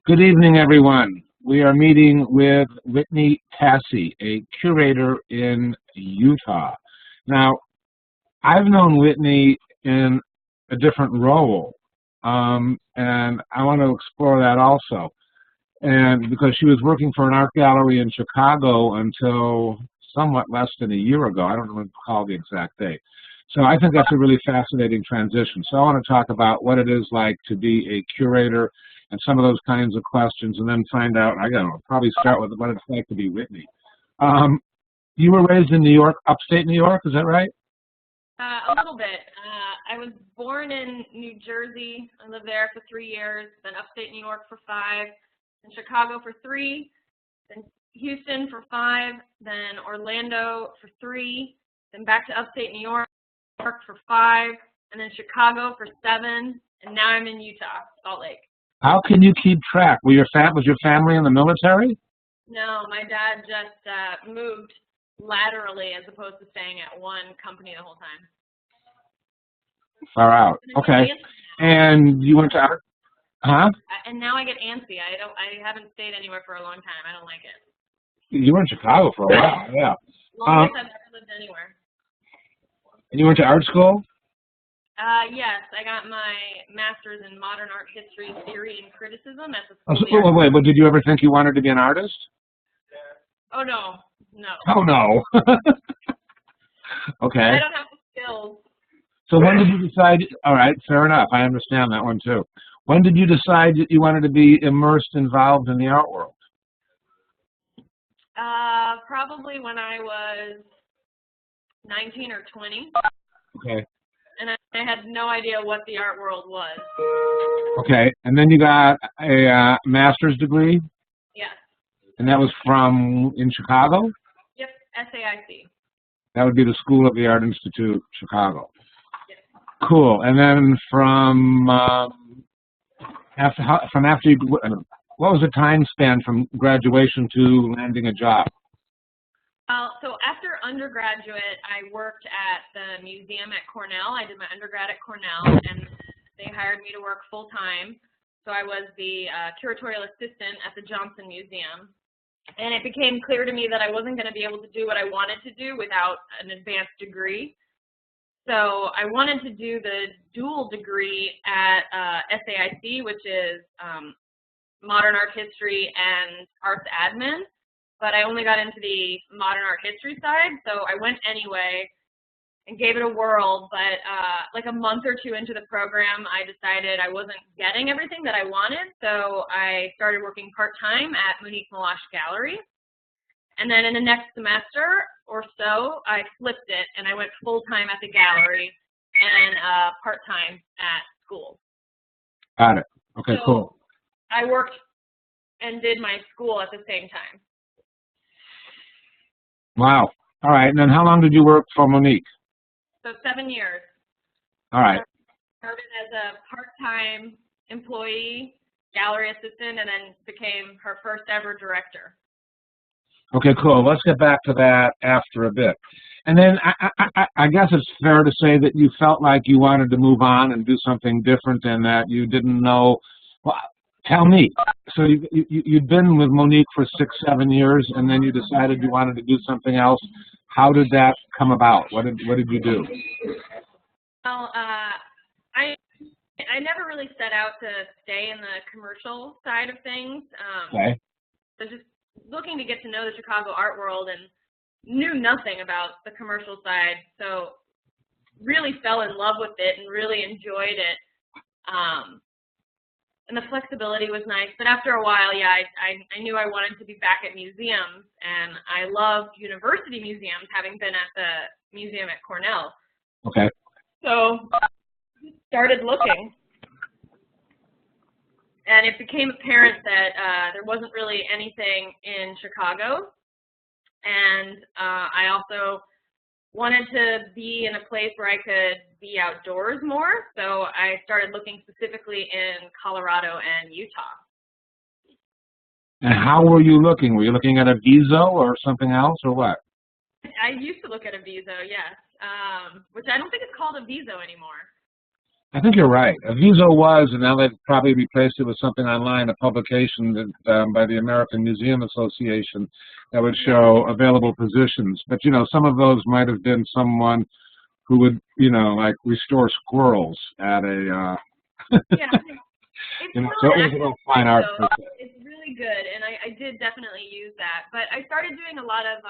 Good evening, everyone. We are meeting with Whitney Tassie, a curator in Utah. Now, I've known Whitney in a different role, and I want to explore that also. And because she was working for an art gallery in Chicago until somewhat less than a year ago. I don't recall the exact date. So I think that's a really fascinating transition. So I want to talk about what it is like to be a curator and some of those kinds of questions, and then find out, I don't know, probably start with what it's like to be Whitney. You were raised in New York, upstate New York, is that right? A little bit. I was born in New Jersey. I lived there for 3 years, then upstate New York for 5, then Chicago for 3, then Houston for 5, then Orlando for 3, then back to upstate New York for 5, and then Chicago for 7, and now I'm in Utah, Salt Lake. How can you keep track? Was your family in the military? No, my dad just moved laterally as opposed to staying at one company the whole time. Far out. Okay. And you went to art? Huh? And now I get antsy. I haven't stayed anywhere for a long time. I don't like it. You were in Chicago for a while, yeah. Longest I've ever lived anywhere. And you went to art school? Yes, I got my master's in modern art history, theory, and criticism at the Oh, school. wait, but did you ever think you wanted to be an artist? Oh, no. No. Oh, no. Okay. I don't have the skills. So when did you decide, all right, fair enough, I understand that one too. When did you decide that you wanted to be involved in the art world? Probably when I was 19 or 20. Okay. And I had no idea what the art world was. Okay, and then you got a master's degree? Yes. And that was in Chicago? Yep, SAIC. That would be the School of the Art Institute, Chicago. Yes. Cool. And then from after you, what was the time span from graduation to landing a job? So after undergraduate, I worked at the museum at Cornell. I did my undergrad at Cornell, and they hired me to work full-time. So I was the curatorial assistant at the Johnson Museum. And it became clear to me that I wasn't going to be able to do what I wanted to do without an advanced degree. So I wanted to do the dual degree at SAIC, which is modern art history and arts admin. But I only got into the modern art history side, so I went anyway and gave it a whirl. But like a month or two into the program, I decided I wasn't getting everything that I wanted, so I started working part-time at Moniquemeloche Gallery. And then in the next semester or so, I flipped it, and I went full-time at the gallery and part-time at school. Got it. Okay, so cool. I worked and did my school at the same time. Wow. All right. And then how long did you work for Monique? So 7 years. All right. I started as a part-time employee, gallery assistant, and then became her first ever director. Okay, cool. Let's get back to that after a bit. And then I guess it's fair to say that you felt like you wanted to move on and do something different and that you didn't know. Well, tell me. So you'd been with Monique for 6, 7 years, and then you decided you wanted to do something else. How did that come about? What did you do? Well, I never really set out to stay in the commercial side of things. Okay. So just looking to get to know the Chicago art world and knew nothing about the commercial side. So really fell in love with it and really enjoyed it. And the flexibility was nice. But after a while, yeah, I knew I wanted to be back at museums. And I love university museums, having been at the museum at Cornell. Okay. So started looking. And it became apparent that there wasn't really anything in Chicago. And I also wanted to be in a place where I could be outdoors more, so I started looking specifically in Colorado and Utah. And how were you looking? Were you looking at a Viso or something else, or what? I used to look at a Viso, yes, which I don't think it's called a Viso anymore. I think you're right. Aviso was, and now they've probably replaced it with something online, a publication that, by the American Museum Association that would show available positions. But, you know, some of those might have been someone who would, you know, like restore squirrels at a, Yeah, it's you know, still so it an was a little active fine site, art. though. It's really good, and I did definitely use that. But I started doing a lot of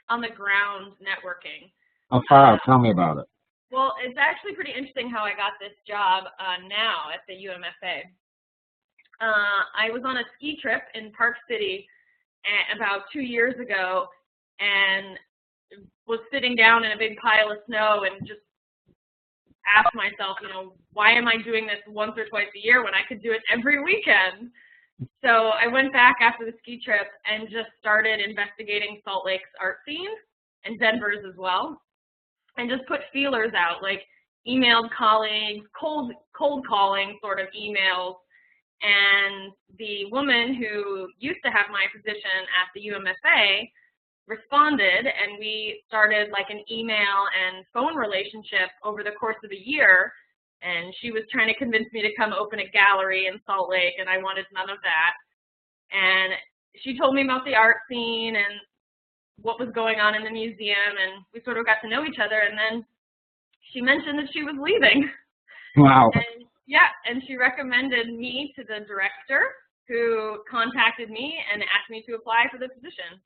on the ground networking. How far out? Tell me about it. Well, it's actually pretty interesting how I got this job now at the UMFA. I was on a ski trip in Park City about 2 years ago, and was sitting down in a big pile of snow and just asked myself, you know, why am I doing this once or twice a year when I could do it every weekend? So I went back after the ski trip and just started investigating Salt Lake's art scene and Denver's as well, and just put feelers out, like emailed colleagues, cold calling sort of emails. And the woman who used to have my position at the UMFA responded, and we started like an email and phone relationship over the course of a year. And she was trying to convince me to come open a gallery in Salt Lake, and I wanted none of that. And she told me about the art scene and what was going on in the museum, and we sort of got to know each other. And then she mentioned that she was leaving. Wow. And, yeah, and she recommended me to the director, who contacted me and asked me to apply for the position.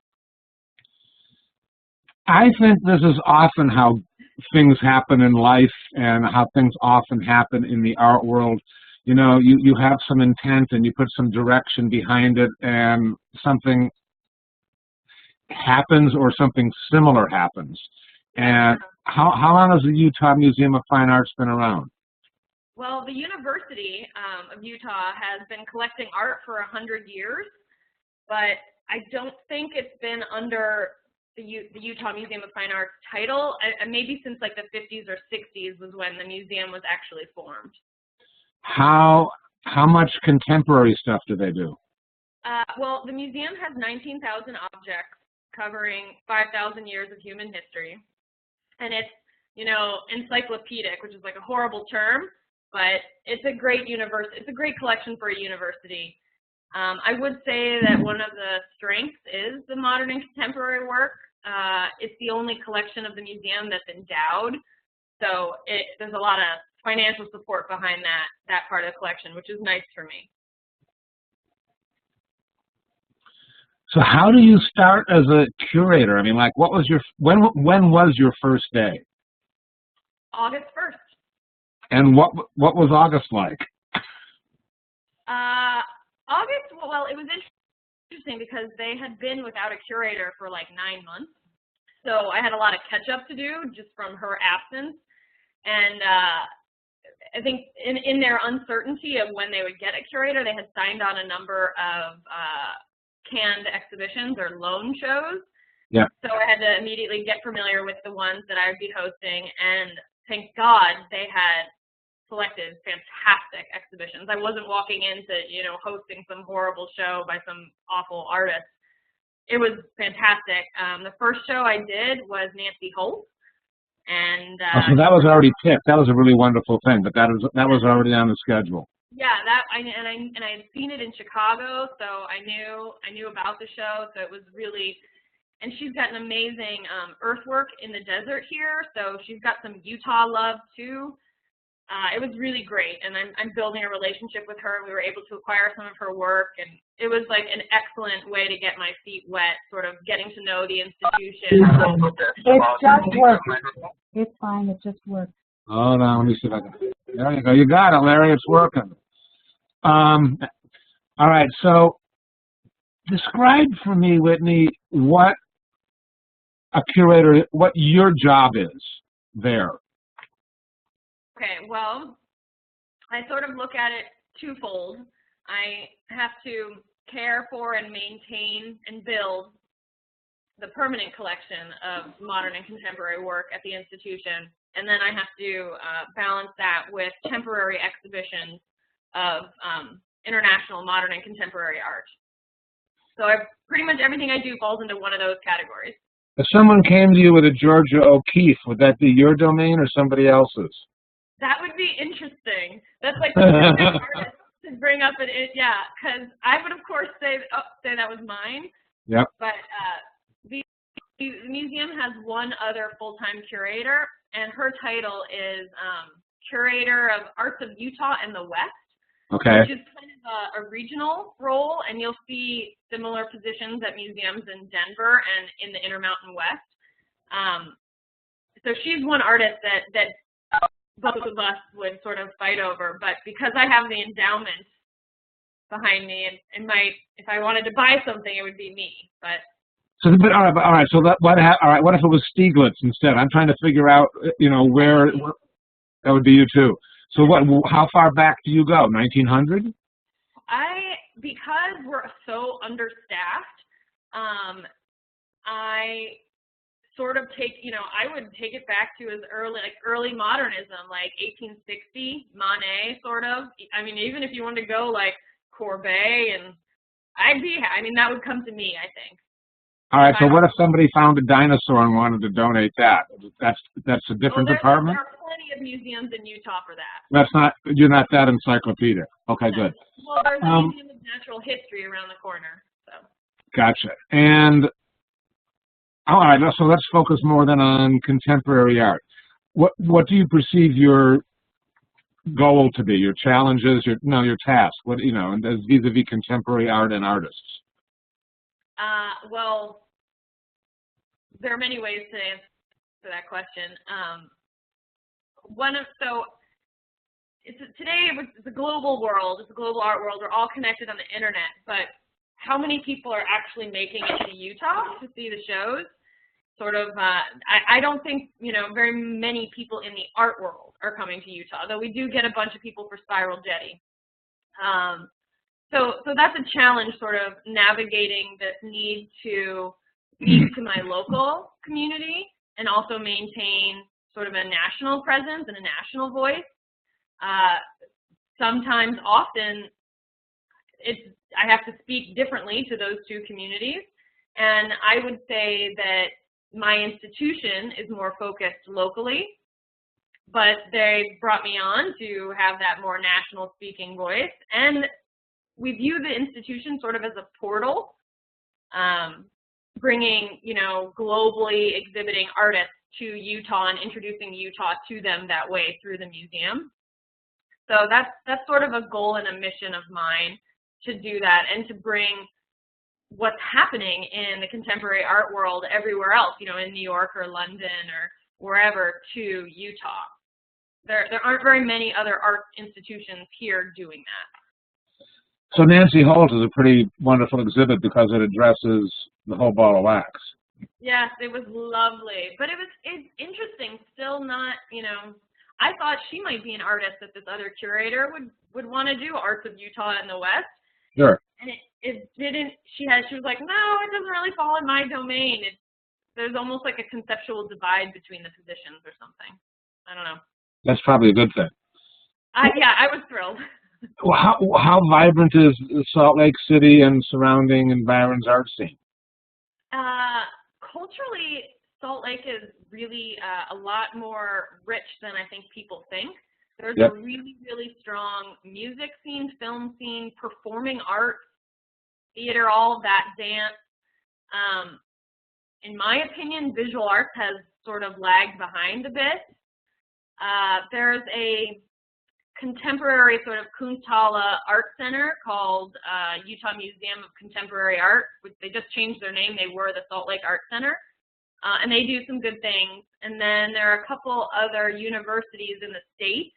I think this is often how things happen in life and how things often happen in the art world. You know, you have some intent and you put some direction behind it, and something happens or something similar happens. And how long has the Utah Museum of Fine Arts been around? Well, the University of Utah has been collecting art for 100 years, but I don't think it's been under the Utah Museum of Fine Arts title. Maybe since like the 50s or 60s was when the museum was actually formed. How much contemporary stuff do they do? Well, the museum has 19,000 objects covering 5,000 years of human history. And it's, you know, encyclopedic, which is like a horrible term, but it's a great it's a great collection for a university. I would say that one of the strengths is the modern and contemporary work. It's the only collection of the museum that's endowed, so there's a lot of financial support behind that part of the collection, which is nice for me. So how do you start as a curator? I mean, like, what was when was your first day? August 1st. And what was August like? August, well, it was interesting because they had been without a curator for like 9 months. So I had a lot of catch up to do just from her absence. And I think in their uncertainty of when they would get a curator, they had signed on a number of canned exhibitions or loan shows. Yeah. So I had to immediately get familiar with the ones that I would be hosting, and thank God they had selected fantastic exhibitions. I wasn't walking into, you know, hosting some horrible show by some awful artist. It was fantastic. The first show I did was Nancy Holt, and so that was already picked. That was a really wonderful thing, but that was already on the schedule. Yeah, I had seen it in Chicago, so I knew about the show. So it was really, and she's got an amazing earthwork in the desert here, so she's got some Utah love too. It was really great, and I'm building a relationship with her. We were able to acquire some of her work, and it was like an excellent way to get my feet wet, sort of getting to know the institution. It's just work. It's fine. It just works. Hold on, let me see if I can. There you go. You got it, Larry. It's working. All right. So, describe for me, Whitney, what a curator, what your job is there. Okay, well, I sort of look at it twofold. I have to care for and maintain and build the permanent collection of modern and contemporary work at the institution, and then I have to balance that with temporary exhibitions of international modern and contemporary art. So pretty much everything I do falls into one of those categories. If someone came to you with a Georgia O'Keeffe, would that be your domain or somebody else's? That would be interesting. That's like the perfect artist to bring up yeah, because I would of course say that was mine. Yep. But the museum has one other full-time curator, and her title is Curator of Arts of Utah and the West. Okay. Which is kind of a regional role, and you'll see similar positions at museums in Denver and in the Intermountain West. So she's one artist that both of us would sort of fight over, but because I have the endowment behind me, and if I wanted to buy something, it would be me. But so, but all right. So what if it was Stieglitz instead? I'm trying to figure out, where that would be you too. So how far back do you go? 1900? Because we're so understaffed, I sort of I would take it back to as early modernism, like 1860, Monet, sort of. I mean, even if you wanted to go like Courbet, and that would come to me, I think. All right, so what if somebody found a dinosaur and wanted to donate that? That's a different department? There are plenty of museums in Utah for that. You're not that encyclopedic. Okay, good. Well, there's a museum of natural history around the corner. So. Gotcha. And, all right, so let's focus more then on contemporary art. What do you perceive your goal to be, your challenges, your task, and vis-a-vis contemporary art and artists? Well, there are many ways to answer that question. Today it's a global world. It's a global art world. We're all connected on the internet. But how many people are actually making it to Utah to see the shows? I don't think very many people in the art world are coming to Utah. Though we do get a bunch of people for Spiral Jetty. So that's a challenge, sort of navigating this need to speak to my local community and also maintain sort of a national presence and a national voice. Often, I have to speak differently to those two communities, and I would say that my institution is more focused locally, but they brought me on to have that more national speaking voice, and we view the institution sort of as a portal, bringing, globally exhibiting artists to Utah and introducing Utah to them that way through the museum. So that's sort of a goal and a mission of mine, to do that and to bring what's happening in the contemporary art world everywhere else, in New York or London or wherever, to Utah. There aren't very many other art institutions here doing that. So Nancy Holt is a pretty wonderful exhibit because it addresses the whole ball of wax. Yes, it was lovely, but it's interesting. Still not, I thought she might be an artist that this other curator would want to do, Arts of Utah and the West. Sure. And it didn't. She was like, no, it doesn't really fall in my domain. There's almost like a conceptual divide between the positions or something. I don't know. That's probably a good thing. I was thrilled. Well, how vibrant is Salt Lake City and surrounding environs art scene? Culturally, Salt Lake is really a lot more rich than I think people think. There's a really, really strong music scene, film scene, performing arts, theater, all of that, dance. In my opinion, visual arts has sort of lagged behind a bit. There's a contemporary sort of Kunsthalle art center called Utah Museum of Contemporary Art, which they just changed their name. They were the Salt Lake Art Center, and they do some good things. And then there are a couple other universities in the state,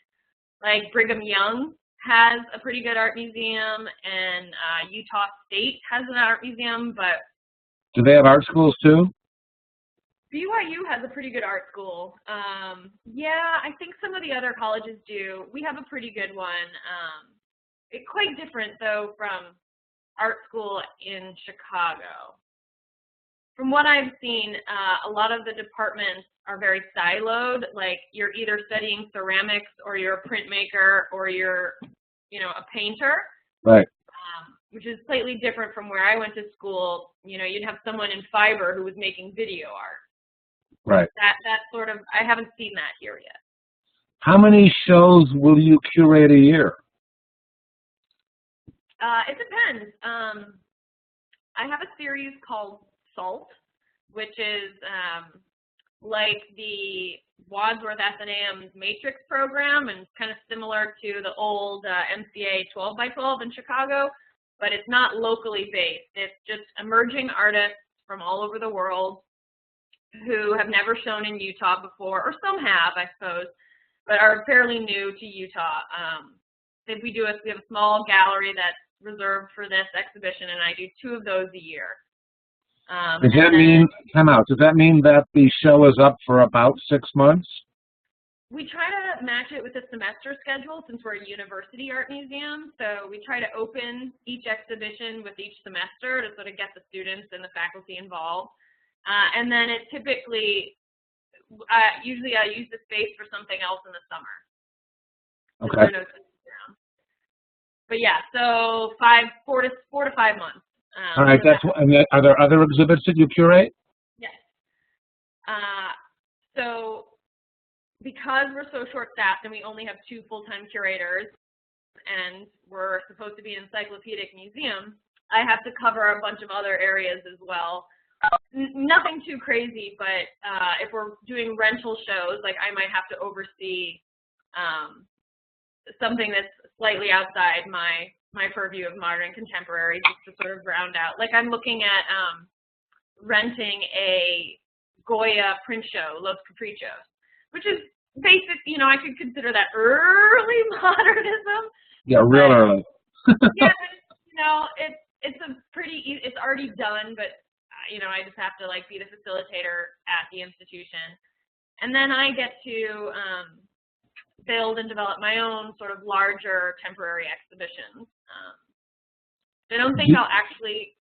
like Brigham Young has a pretty good art museum, and Utah State has an art museum. But do they have art schools too? BYU has a pretty good art school. Yeah, I think some of the other colleges do. We have a pretty good one. It's quite different, though, from art school in Chicago. From what I've seen, a lot of the departments are very siloed. Like, you're either studying ceramics, or you're a printmaker, or you're, a painter. Right. Which is slightly different from where I went to school. You'd have someone in fiber who was making video art. Right. That sort of, I haven't seen that here yet. How many shows will you curate a year? It depends. I have a series called SALT, which is like the Wadsworth S&Am's Matrix program, and kind of similar to the old MCA 12 by 12 in Chicago, but it's not locally based. It's just emerging artists from all over the world who have never shown in Utah before, or some have, I suppose, but are fairly new to Utah. We have a small gallery that's reserved for this exhibition, and I do 2 of those a year. Does that mean, time out, does that mean that the show is up for about 6 months? We try to match it with the semester schedule since we're a university art museum. So we try to open each exhibition with each semester to sort of get the students and the faculty involved. And then it typically, usually I use the space for something else in the summer. Okay. But yeah, so 4 to 5 months. All right, and are there other exhibits that you curate? Yes. So because we're so short-staffed and we only have 2 full-time curators, and we're supposed to be an encyclopedic museum, I have to cover a bunch of other areas as well. Nothing too crazy, but if we're doing rental shows, like I might have to oversee something that's slightly outside my purview of modern and contemporary, just to sort of round out. Like I'm looking at renting a Goya print show, Los Caprichos, which is basic, I could consider that early modernism. Yeah, real early. Yeah, but, it's already done, but I just have to be the facilitator at the institution. And then I get to build and develop my own sort of larger temporary exhibitions. I don't think I'll actually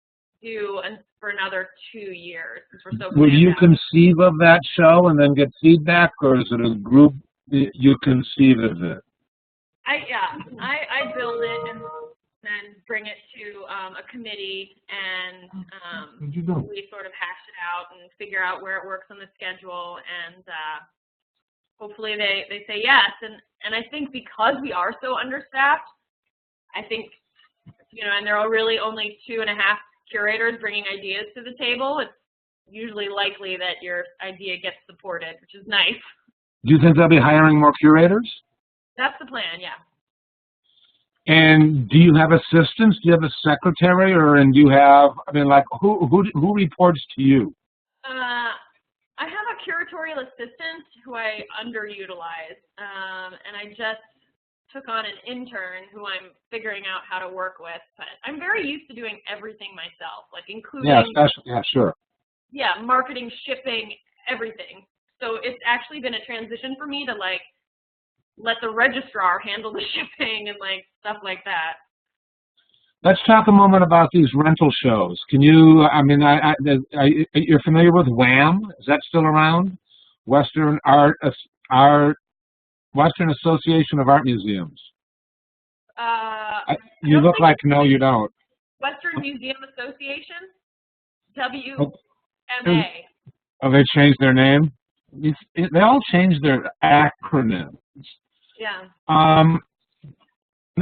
do for another 2 years since we're so. Will you conceive of that show and then get feedback, or is it a group that you conceive of it? I build it and then bring it to a committee, and we sort of hash it out and figure out where it works on the schedule, and hopefully they say yes. And I think because we are so understaffed, I think, and there are really only 2.5 curators bringing ideas to the table, it's usually likely that your idea gets supported, which is nice. Do you think they'll be hiring more curators? That's the plan, yeah. And do you have assistants? Do you have a secretary, and do you have? Who reports to you? I have a curatorial assistant who I underutilize, and I just took on an intern who I'm figuring out how to work with. But I'm very used to doing everything myself, including marketing, shipping, everything. So it's actually been a transition for me to let the registrar handle the shipping and stuff like that. Let's talk a moment about these rental shows. Can you, you're familiar with WAM? Is that still around? Western Association of Art Museums. You look like no, you don't. Western Museum Association? WMA. Oh, they changed their name? They all changed their acronyms. Yeah.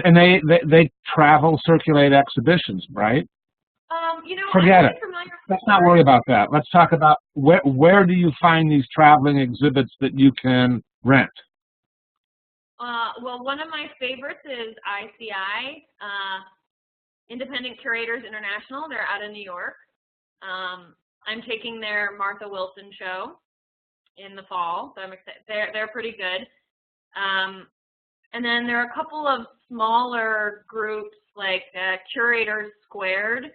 And they travel, circulate exhibitions, right? Forget it. Let's not worry about that. Let's talk about where do you find these traveling exhibits that you can rent? Well, one of my favorites is ICI, Independent Curators International. They're out of New York. I'm taking their Martha Wilson show in the fall, so I'm excited. They're pretty good. And then there are a couple of smaller groups, like Curators Squared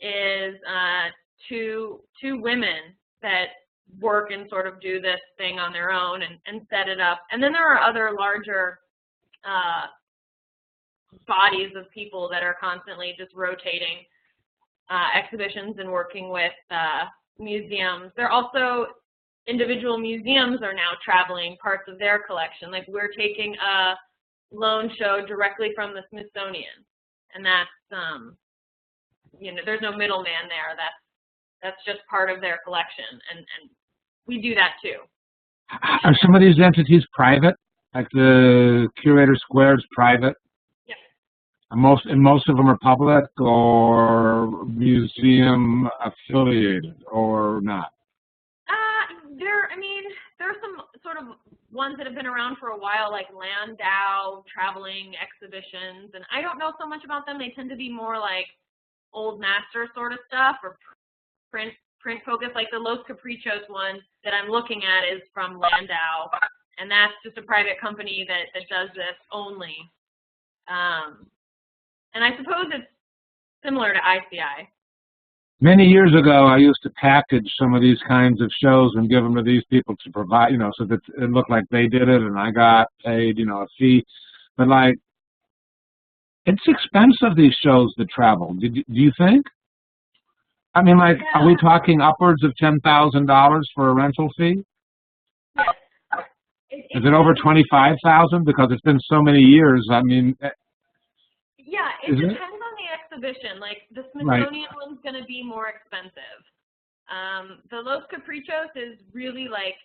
is 2 women that work and sort of do this thing on their own and set it up. And then there are other larger bodies of people that are constantly just rotating exhibitions and working with museums. There are also individual museums are now traveling parts of their collection. Like we're taking a loan show directly from the Smithsonian, and that's there's no middleman there. That's just part of their collection, and we do that too. Are some of these entities private? Like the Curator Square is private? Yes. And most of them are public or museum affiliated or not? There are some sort of ones that have been around for a while, like Landau, traveling exhibitions, and I don't know so much about them. They tend to be more like old master sort of stuff or print focus. Like the Los Caprichos one that I'm looking at is from Landau, and that's just a private company that does this only. And I suppose it's similar to ICI. Many years ago, I used to package some of these kinds of shows and give them to these people to provide, so that it looked like they did it and I got paid, a fee. But like, it's expensive, these shows that travel. Do you think? I mean, like, Yeah. Are we talking upwards of $10,000 for a rental fee? Yes. Is it over 25,000? Because it's been so many years. I mean, yeah, it depends on the exhibition. Like the Smithsonian one's going to be more expensive. The Los Caprichos is really like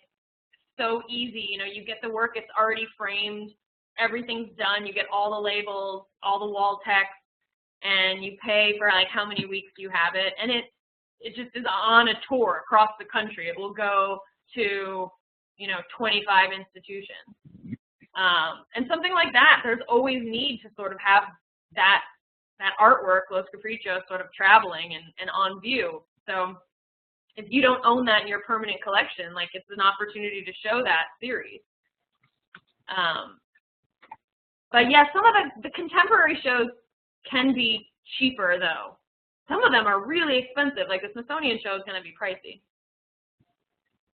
so easy. You get the work; it's already framed, everything's done. You get all the labels, all the wall text, and you pay for like how many weeks you have it, and it just is on a tour across the country. It will go to 25 institutions, and something like that. There's always need to sort of have that artwork, Los Caprichos, sort of traveling and on view. So if you don't own that in your permanent collection, like it's an opportunity to show that series. But yeah, some of the contemporary shows can be cheaper though. Some of them are really expensive. Like the Smithsonian show is going to be pricey.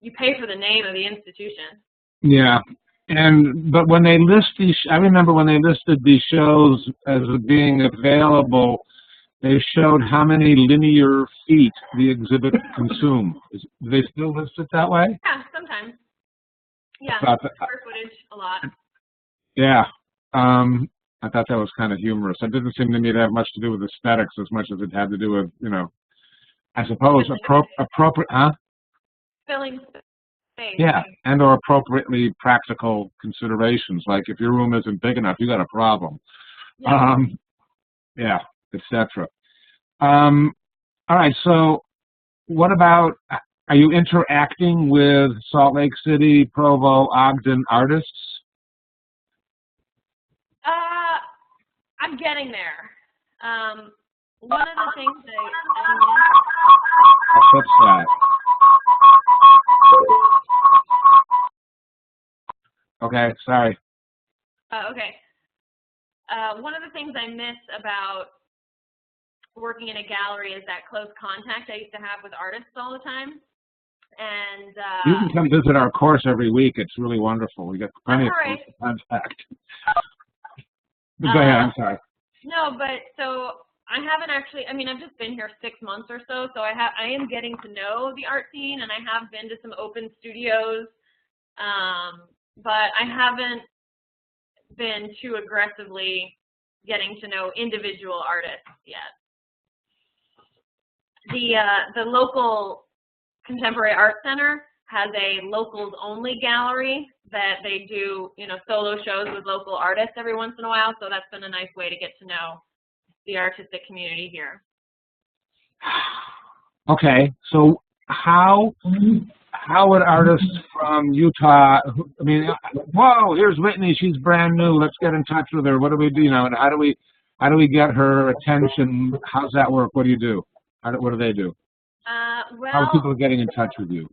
You pay for the name of the institution. Yeah. But when they list these, I remember when they listed these shows as being available, they showed how many linear feet the exhibit consumed. Do they still list it that way? Yeah, sometimes. Yeah, square footage a lot. Yeah. I thought that was kind of humorous. It didn't seem to me to have much to do with aesthetics as much as it had to do with, I suppose appropriate, huh? Filling space. Yeah, and or appropriately practical considerations, like if your room isn't big enough, you got a problem. Yeah. Etc. All right, so what about, are you interacting with Salt Lake City, Provo, Ogden artists? I'm getting there. One of the things What's that? Okay, sorry. Okay. One of the things I miss about working in a gallery is that close contact I used to have with artists all the time. And you can come visit our course every week. It's really wonderful. We get plenty of close contact. Go ahead, I'm sorry. No, but so I haven't actually, I've just been here 6 months or so, so I am getting to know the art scene, and I have been to some open studios, but I haven't been too aggressively getting to know individual artists yet. The local Contemporary Art Center has a locals only gallery that they do, solo shows with local artists every once in a while. So that's been a nice way to get to know the artistic community here. Okay, so how would artists from Utah, whoa, here's Whitney, she's brand new, let's get in touch with her. What do we do? And how do we get her attention? How's that work? What do you do? What do they do? How are people getting in touch with you?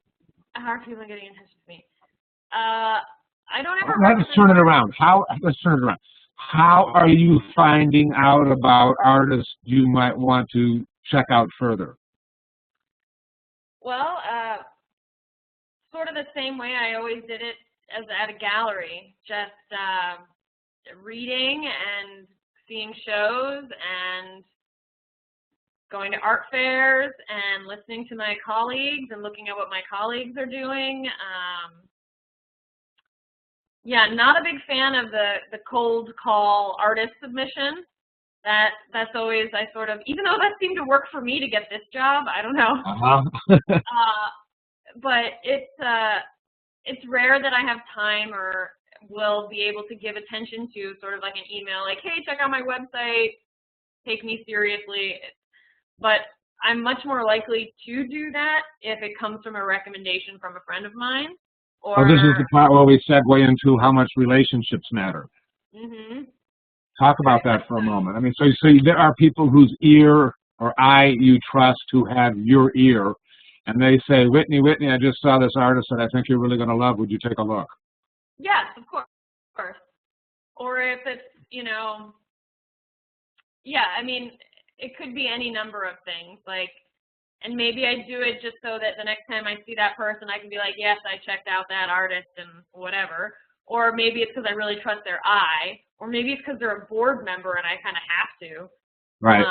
How are people getting in touch with me? I don't ever. Let's turn it around. Let's turn it around. How are you finding out about artists you might want to check out further? Well, sort of the same way I always did it as at a gallery, just reading and seeing shows and going to art fairs and listening to my colleagues and looking at what my colleagues are doing. Yeah, not a big fan of the cold call artist submission. That's always, I sort of, even though that seemed to work for me to get this job, I don't know. Uh-huh. But it's rare that I have time or will be able to give attention to sort of like an email, like, hey, check out my website, take me seriously. But I'm much more likely to do that if it comes from a recommendation from a friend of mine. Or, this is the part where we segue into how much relationships matter. Mm-hmm. Talk about that for a moment. I mean, so there are people whose ear or eye you trust who have your ear, and they say, Whitney, I just saw this artist that I think you're really going to love. Would you take a look? Yes, of course. Or if it's, you know, yeah, I mean, it could be any number of things. Like, and maybe I do it just so that the next time I see that person, I can be like, yes, I checked out that artist and whatever. Or maybe it's because I really trust their eye. Or maybe it's because they're a board member and I kind of have to. Right.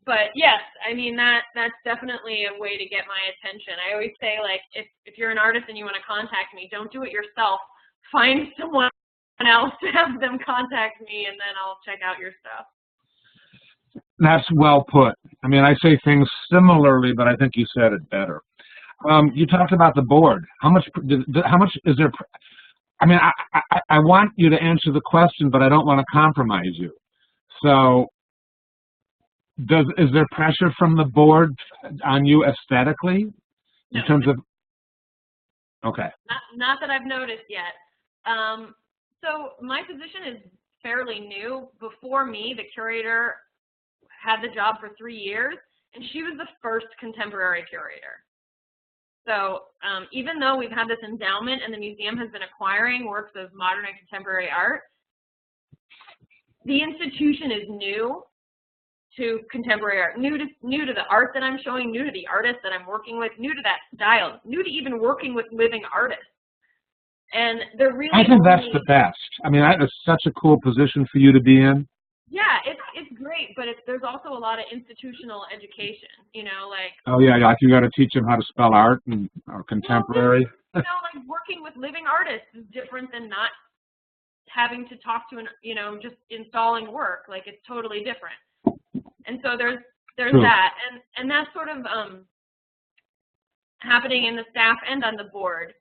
But yes, I mean, that's definitely a way to get my attention. I always say, like, if you're an artist and you want to contact me, don't do it yourself. Find someone else to have them contact me, and then I'll check out your stuff. That's well put. I mean, I say things similarly, but I think you said it better. You talked about the board. How much is there? I mean, I want you to answer the question, but I don't want to compromise you. So, is there pressure from the board on you aesthetically in terms of? Okay. Not that I've noticed yet. So my position is fairly new. Before me, the curator had the job for 3 years, and she was the first contemporary curator. So even though we've had this endowment and the museum has been acquiring works of modern and contemporary art, the institution is new to contemporary art, new to the art that I'm showing, new to the artists that I'm working with, new to that style, new to even working with living artists. And they're really I think that's the best. I mean, it's such a cool position for you to be in. Yeah, it's great, but there's also a lot of institutional education, you know, like... Oh, yeah, like you got to teach them how to spell art or contemporary. Well, you know, like working with living artists is different than not having to talk to just installing work. Like, it's totally different. And so there's that, and that's sort of happening in the staff and on the board.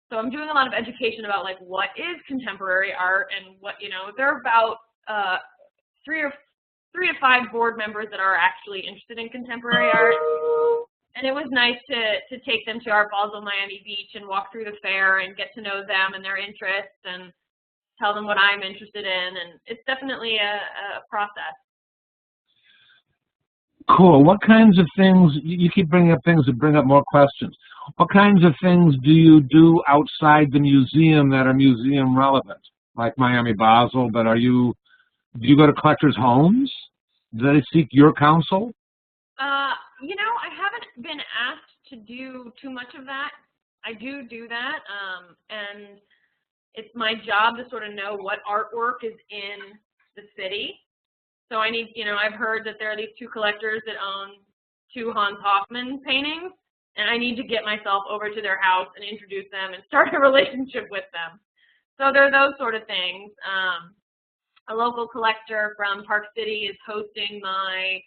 So I'm doing a lot of education about, like, what is contemporary art and what, there are about 3 to 5 board members that are actually interested in contemporary art. And it was nice to take them to Art Basel Miami Beach and walk through the fair and get to know them and their interests and tell them what I'm interested in. And it's definitely a process. Cool. What kinds of things, you keep bringing up things that bring up more questions. What kinds of things do you do outside the museum that are museum relevant? Like Miami Basel, but do you go to collectors' homes? Do they seek your counsel? I haven't been asked to do too much of that. I do that, and it's my job to sort of know what artwork is in the city. So I need, I've heard that there are these 2 collectors that own 2 Hans Hofmann paintings, and I need to get myself over to their house and introduce them and start a relationship with them. So there are those sort of things. A local collector from Park City is hosting my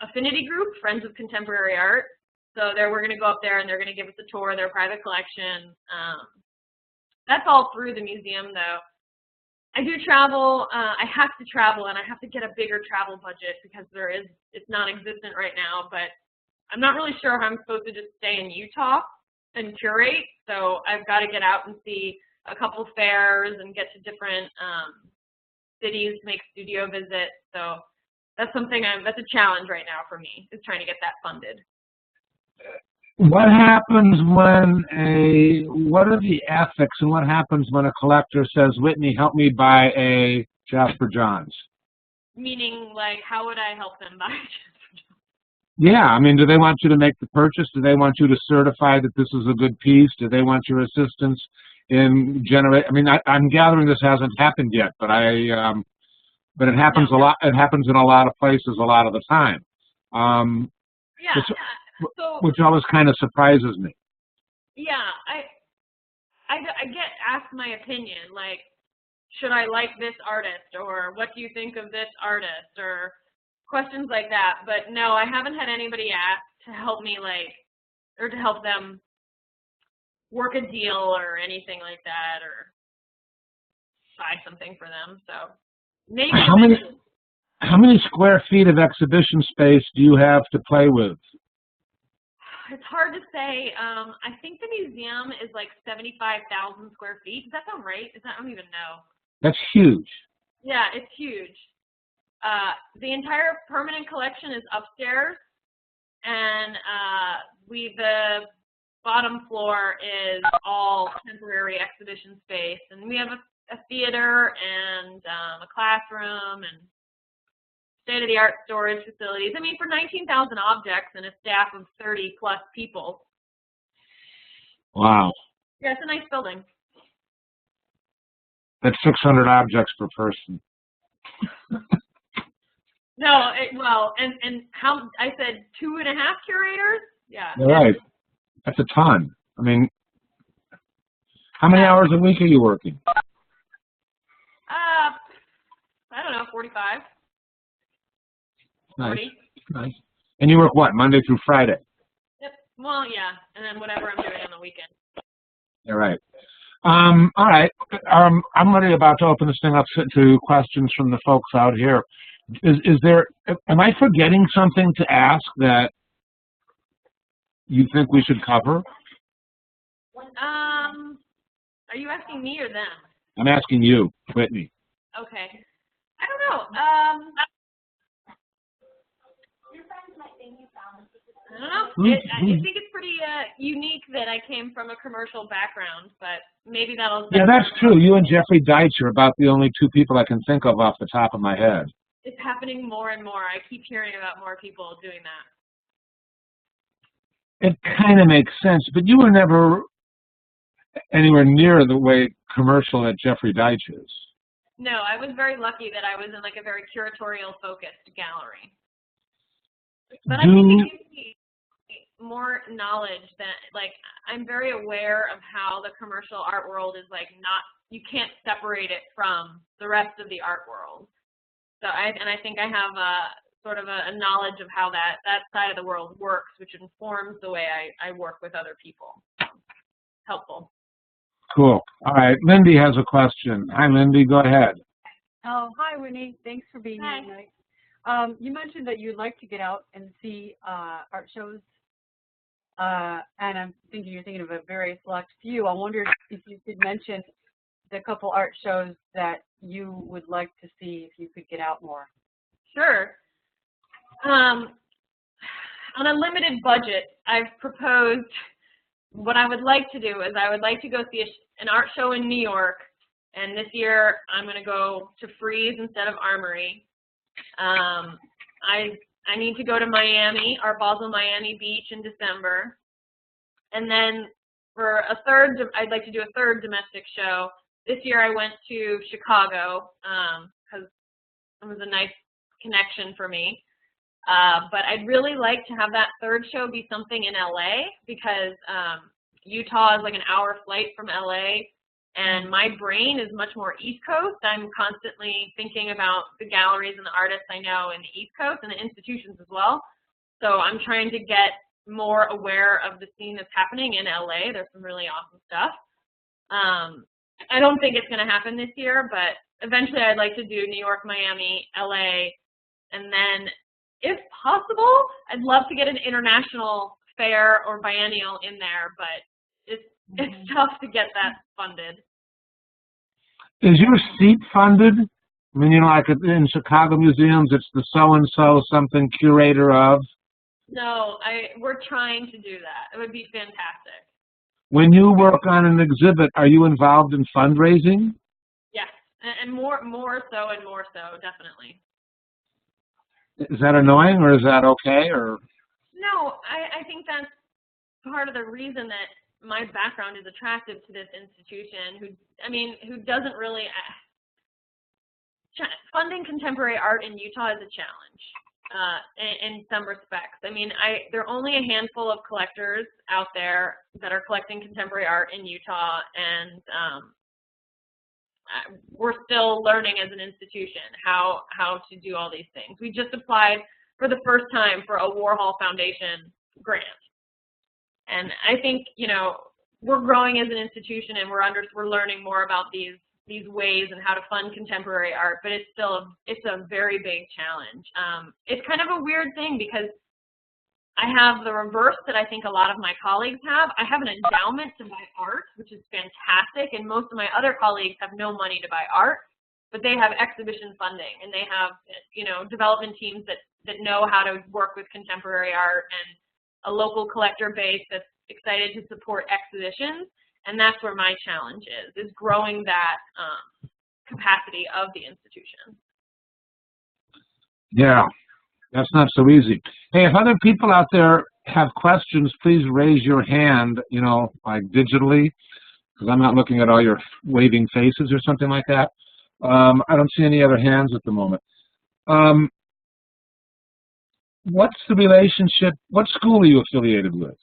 affinity group, Friends of Contemporary Art. So we're going to go up there and they're going to give us a tour of their private collection. That's all through the museum, though. I do travel. I have to travel, and I have to get a bigger travel budget because it's non-existent right now. But I'm not really sure if I'm supposed to just stay in Utah and curate. So I've got to get out and see a couple fairs and get to different cities, make studio visits. So that's that's a challenge right now for me, is trying to get that funded. What happens what are the ethics, and what happens when a collector says, Whitney, help me buy a Jasper Johns? Meaning, like, how would I help them buy Jasper Johns? Yeah, I mean, do they want you to make the purchase? Do they want you to certify that this is a good piece? Do they want your assistance in I'm gathering this hasn't happened yet, but it happens a lot. It happens in a lot of places a lot of the time. Which always kind of surprises me. Yeah, I get asked my opinion, like, should I like this artist, or what do you think of this artist, or questions like that. But no, I haven't had anybody ask to help me, or to help them work a deal or anything like that, or buy something for them. So maybe how many square feet of exhibition space do you have to play with? It's hard to say. I think the museum is like 75,000 square feet. Does that sound right? I don't even know. That's huge. Yeah, it's huge. The entire permanent collection is upstairs, and the bottom floor is all temporary exhibition space. And we have a theater and a classroom and state-of-the-art storage facilities. I mean, for 19,000 objects and a staff of 30-plus people. Wow. Yeah, it's a nice building. That's 600 objects per person. No, well, and how, I said 2.5 curators? Yeah. All right. That's a ton. I mean, how many hours a week are you working? I don't know, 45. Nice. 40. Nice. And you work what, Monday through Friday? Yep. Well, yeah, and then whatever I'm doing on the weekend. All right. All right. I'm really about to open this thing up to questions from the folks out here. Is there? Am I forgetting something to ask that you think we should cover? Are you asking me or them? I'm asking you, Whitney. Okay. I don't know. I don't know. I think it's pretty unique that I came from a commercial background, but maybe that'll... Yeah, that's true. You and Jeffrey Deitch are about the only two people I can think of off the top of my head. It's happening more and more. I keep hearing about more people doing that. It kind of makes sense, but you were never anywhere near the way commercial that Jeffrey Deitch is. No, I was very lucky that I was in like a very curatorial-focused gallery. But I think it gives me more knowledge that, like, I'm very aware of how the commercial art world is, like, you can't separate it from the rest of the art world. So I think I have sort of a knowledge of how that side of the world works, which informs the way I work with other people. Helpful. Cool. All right. Lindy has a question. Hi, Lindy. Go ahead. Oh, hi, Whitney. Thanks for being here tonight. You mentioned that you'd like to get out and see art shows, and I'm thinking you're thinking of a very select few. I wondered if you could mention the couple art shows that you would like to see if you could get out more. Sure. On a limited budget, I've proposed what I would like to do is I would like to go see an art show in New York, and this year I'm going to go to Frieze instead of Armory. I need to go to Miami, Art Basel Miami Beach in December. And then for a third, I'd like to do a third domestic show. This year I went to Chicago because it was a nice connection for me. But I'd really like to have that third show be something in LA because Utah is like an hour flight from LA. And my brain is much more East Coast. I'm constantly thinking about the galleries and the artists I know in the East Coast and the institutions as well. So I'm trying to get more aware of the scene that's happening in LA. There's some really awesome stuff. I don't think it's going to happen this year, but eventually I'd like to do New York, Miami, LA, and then if possible, I'd love to get an international fair or biennial in there, but it's tough to get that funded. Is your seat funded? I mean, you know, like in Chicago museums, it's the so-and-so something curator of. No, we're trying to do that. It would be fantastic. When you work on an exhibit, are you involved in fundraising? Yes, and more so, definitely. Is that annoying, or is that okay, or? No, I think that's part of the reason that my background is attractive to this institution, who doesn't really, funding contemporary art in Utah is a challenge in some respects. I mean, there are only a handful of collectors out there that are collecting contemporary art in Utah, and we're still learning as an institution how to do all these things. We just applied for the first time for a Warhol Foundation grant. And I think, you know, we're growing as an institution, and we're learning more about these ways and how to fund contemporary art, but it's a very big challenge. It's kind of a weird thing because I have the reverse that I think a lot of my colleagues have. I have an endowment to buy art, which is fantastic, and most of my other colleagues have no money to buy art, but they have exhibition funding, and they have, you know, development teams that know how to work with contemporary art, and a local collector base that's excited to support exhibitions. And that's where my challenge is growing that capacity of the institution. Yeah, that's not so easy. Hey, if other people out there have questions, please raise your hand, you know, like digitally, because I'm not looking at all your waving faces or something like that. I don't see any other hands at the moment. What's the relationship? What school are you affiliated with?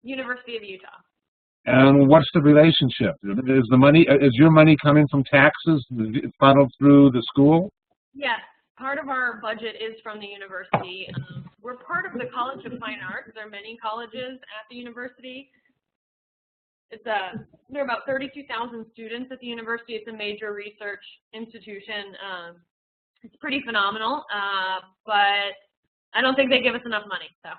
University of Utah. And what's the relationship? Is your money coming from taxes funneled through the school? Yes, part of our budget is from the university. We're part of the College of Fine Arts. There are many colleges at the university. There are about 32,000 students at the university. It's a major research institution. It's pretty phenomenal, but I don't think they give us enough money. So.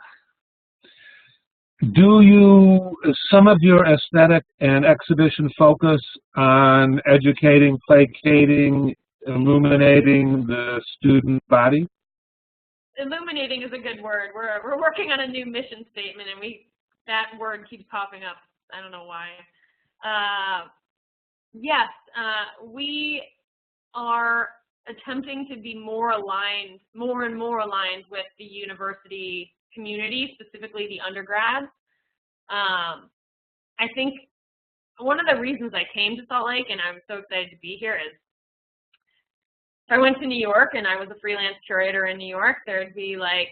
Do some of your aesthetic and exhibition focus on educating, placating, illuminating the student body? Illuminating is a good word. We're working on a new mission statement, and that word keeps popping up. I don't know why. Yes, we are attempting to be more and more aligned with the university community, specifically the undergrads. I think one of the reasons I came to Salt Lake, and I'm so excited to be here, is if I went to New York and I was a freelance curator in New York, there'd be like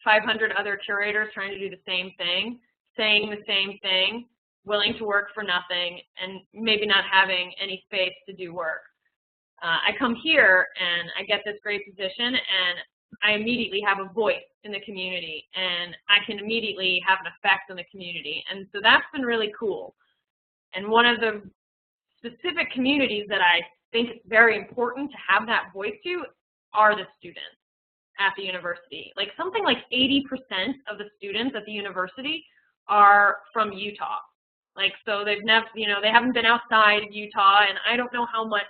500 other curators trying to do the same thing, saying the same thing, willing to work for nothing, and maybe not having any space to do work. I come here and I get this great position, and I immediately have a voice in the community, and I can immediately have an effect on the community. And so that's been really cool. And one of the specific communities that I think it's very important to have that voice to are the students at the university. Like something like 80% of the students at the university are from Utah. Like, so they've never, you know, they haven't been outside of Utah, and I don't know how much,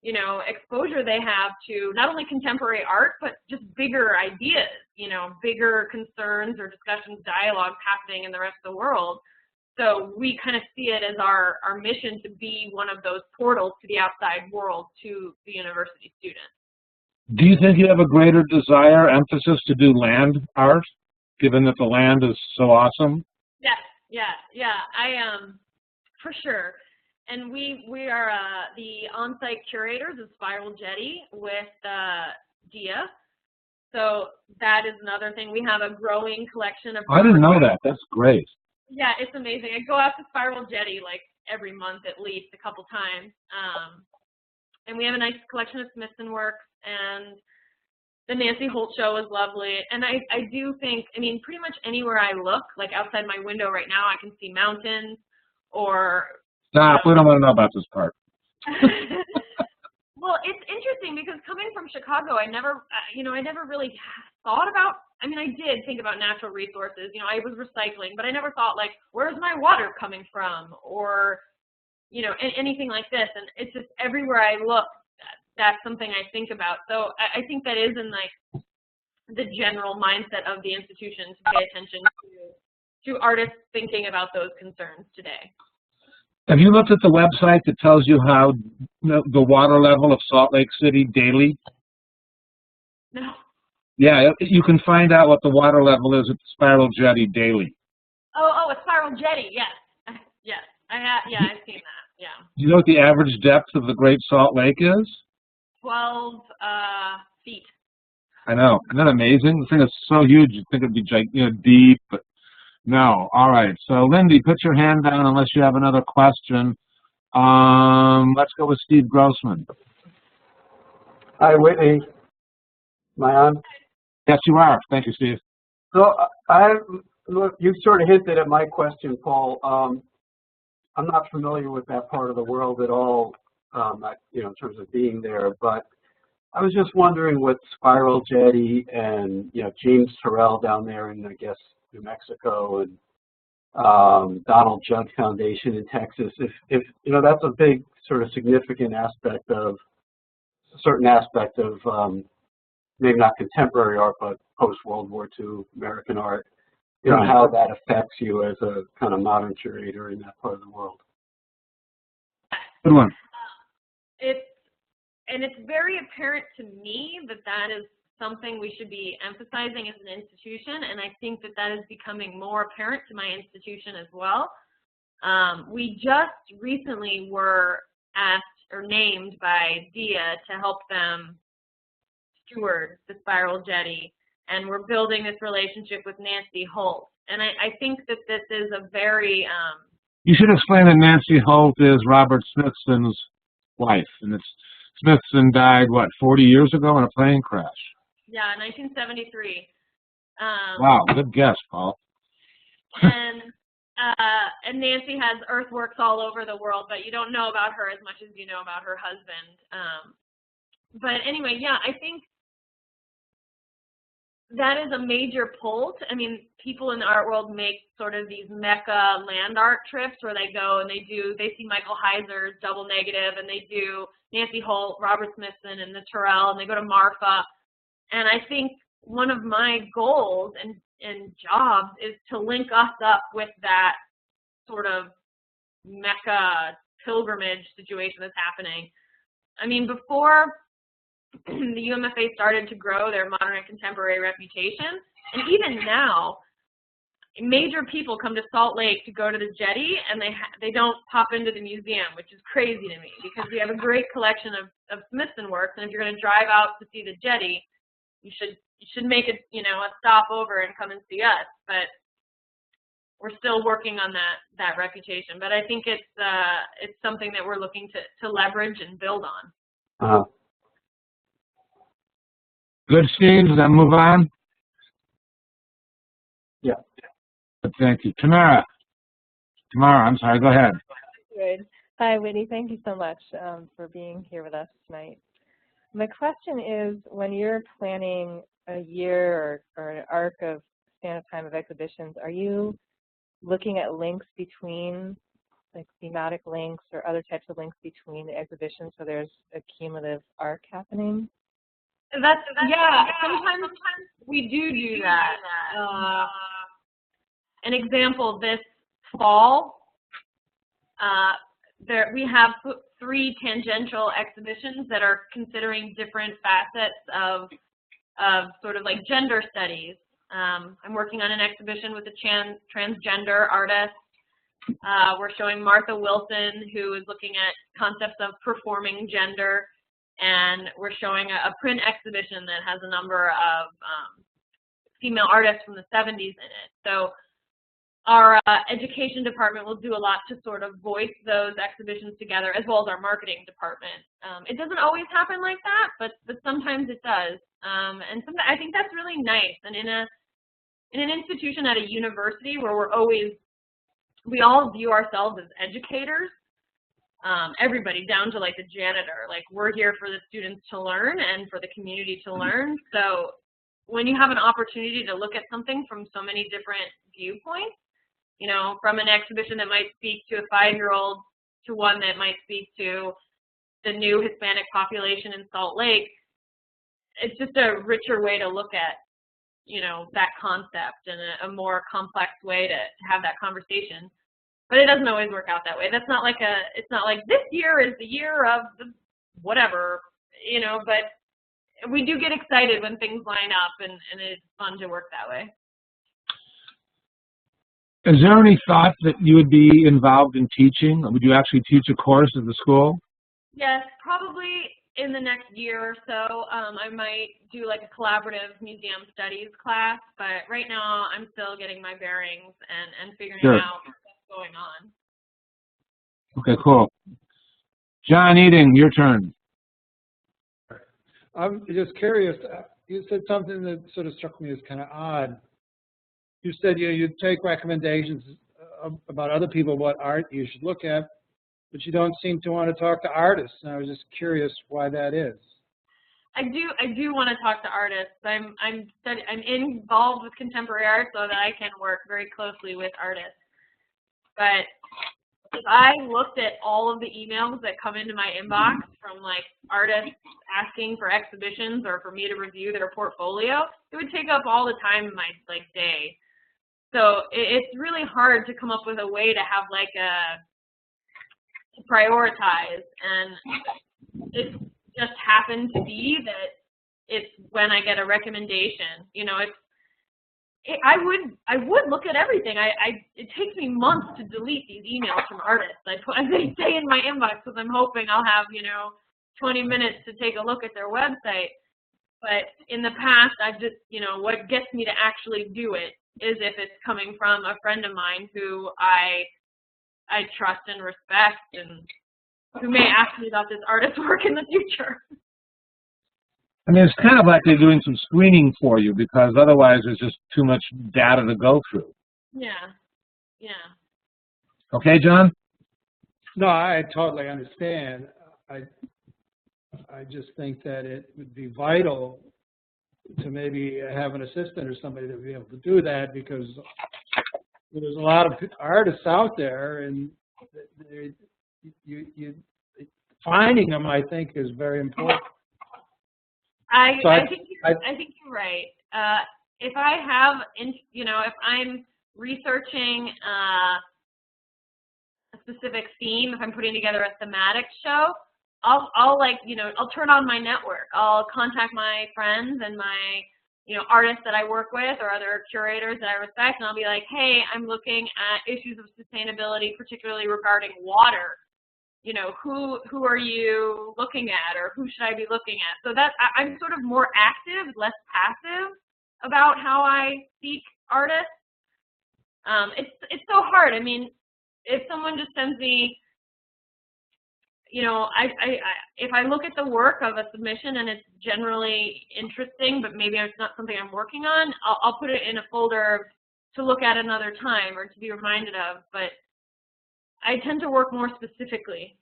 you know, exposure they have to not only contemporary art, but just bigger ideas, you know, bigger concerns or discussions, dialogues happening in the rest of the world. So we kind of see it as our mission to be one of those portals to the outside world to the university students. Do you think you have a greater desire, emphasis to do land art, given that the land is so awesome? Yes, yeah. For sure. And we are the on-site curators of Spiral Jetty with Dia. So that is another thing. We have a growing collection of... I didn't know that. That's great. Yeah, it's amazing. I go out to Spiral Jetty like every month at least, a couple times. And we have a nice collection of Smithson works, and the Nancy Holt show is lovely. And I do think, I mean, pretty much anywhere I look, like outside my window right now, I can see mountains or... Stop, we don't want to know about this part. Well, it's interesting because coming from Chicago, I never really thought about, I mean, I did think about natural resources. You know, I was recycling, but I never thought, like, where's my water coming from? Or, you know, anything like this. And it's just everywhere I look, that's something I think about. So I think that is in, like, the general mindset of the institution to pay attention to artists thinking about those concerns today. Have you looked at the website that tells you how the water level of Salt Lake City daily? No. Yeah, you can find out what the water level is at the Spiral Jetty daily. Oh, a Spiral Jetty, yes. Yes, I've seen that, yeah. Do you know what the average depth of the Great Salt Lake is? 12 feet. I know. Isn't that amazing? The thing is so huge, you'd think it'd be deep, but no. All right. So, Lindy, put your hand down unless you have another question. Let's go with Steve Grossman. Hi, Whitney. Am I on? Yes, you are. Thank you, Steve. So, you sort of hinted at my question, Paul. I'm not familiar with that part of the world at all, you know, in terms of being there, but I was just wondering with Spiral Jetty and, you know, James Turrell down there in, I guess, New Mexico, and Donald Judd Foundation in Texas, if you know, that's a big sort of significant aspect of, a certain aspect of maybe not contemporary art, but post-World War II American art, you know, how that affects you as a kind of modern curator in that part of the world. Good one. It's very apparent to me that that is something we should be emphasizing as an institution, and I think that that is becoming more apparent to my institution as well. We just recently were asked or named by DIA to help them steward the Spiral Jetty, and we're building this relationship with Nancy Holt. And I think that this is a very... You should explain that Nancy Holt is Robert Smithson's wife, and it's Smithson died, what, 40 years ago in a plane crash? Yeah, 1973. Wow, good guess, Paul. And Nancy has earthworks all over the world, but you don't know about her as much as you know about her husband. But anyway, yeah, I think that is a major pull. I mean, people in the art world make sort of these mecca land art trips where they go and they see Michael Heiser's Double Negative, and they do Nancy Holt, Robert Smithson, and the Turrell, and they go to Marfa. And I think one of my goals and jobs is to link us up with that sort of mecca pilgrimage situation that's happening. I mean, before the UMFA started to grow their modern and contemporary reputation, and even now, major people come to Salt Lake to go to the Jetty, and they don't pop into the museum, which is crazy to me, because we have a great collection of Smithson works, and if you're going to drive out to see the Jetty, you should make it, you know, a stop over and come and see us. But we're still working on that reputation. But I think it's something that we're looking to leverage and build on. Good, Steve. Does that move on? Yeah. Thank you. Tamara, I'm sorry. Go ahead. Good. Hi, Whitney. Thank you so much for being here with us tonight. My question is, when you're planning a year or an arc of span of time of exhibitions, are you looking at links between, like thematic links or other types of links between the exhibitions so there's a cumulative arc happening? Yeah, sometimes we do that. An example, this fall, we have 3 tangential exhibitions that are considering different facets of sort of like gender studies. I'm working on an exhibition with a transgender artist. We're showing Martha Wilson, who is looking at concepts of performing gender, and we're showing a print exhibition that has a number of female artists from the 70s in it. So our education department will do a lot to sort of voice those exhibitions together, as well as our marketing department. It doesn't always happen like that, but sometimes it does. And sometimes I think that's really nice. And in an institution at a university where we all view ourselves as educators, everybody down to like the janitor, like we're here for the students to learn and for the community to learn. So when you have an opportunity to look at something from so many different viewpoints, you know, from an exhibition that might speak to a 5-year-old to one that might speak to the new Hispanic population in Salt Lake, it's just a richer way to look at, you know, that concept and a more complex way to have that conversation. But it doesn't always work out that way. That's not like it's not like this year is the year of the whatever, you know, but we do get excited when things line up, and it's fun to work that way. Is there any thought that you would be involved in teaching? Would you actually teach a course at the school? Yes, probably in the next year or so. I might do like a collaborative museum studies class, but right now I'm still getting my bearings and figuring out what's going on. Okay, cool. John Eating, your turn. I'm just curious. You said something that sort of struck me as kind of odd. You said you'd take recommendations about other people what art you should look at, but you don't seem to want to talk to artists. And I was just curious why that is. I do want to talk to artists. I'm involved with contemporary art so that I can work very closely with artists. But if I looked at all of the emails that come into my inbox from like artists asking for exhibitions or for me to review their portfolio, it would take up all the time in my day. So it's really hard to come up with a way to have like to prioritize, and it just happened to be that it's when I get a recommendation. You know, I would look at everything. It takes me months to delete these emails from artists. They stay in my inbox because I'm hoping I'll have 20 minutes to take a look at their website. But in the past, I've just what gets me to actually do it is if it's coming from a friend of mine who I trust and respect, and who may ask me about this artist's work in the future. I mean, it's kind of like they're doing some screening for you, because otherwise there's just too much data to go through. Yeah. Okay, John? No, I totally understand. I just think that it would be vital to maybe have an assistant or somebody that would be able to do that, because there's a lot of artists out there, and finding them, I think, is very important. I think you're right. If I have, if I'm researching a specific theme, if I'm putting together a thematic show, I'll turn on my network. I'll contact my friends and my artists that I work with or other curators that I respect, and I'll be like, hey, I'm looking at issues of sustainability, particularly regarding water. Who are you looking at, or who should I be looking at? So that I'm sort of more active, less passive about how I seek artists. It's so hard. I mean, if someone just sends me, if I look at the work of a submission and it's generally interesting, but maybe it's not something I'm working on, I'll put it in a folder to look at another time or to be reminded of. But I tend to work more specifically.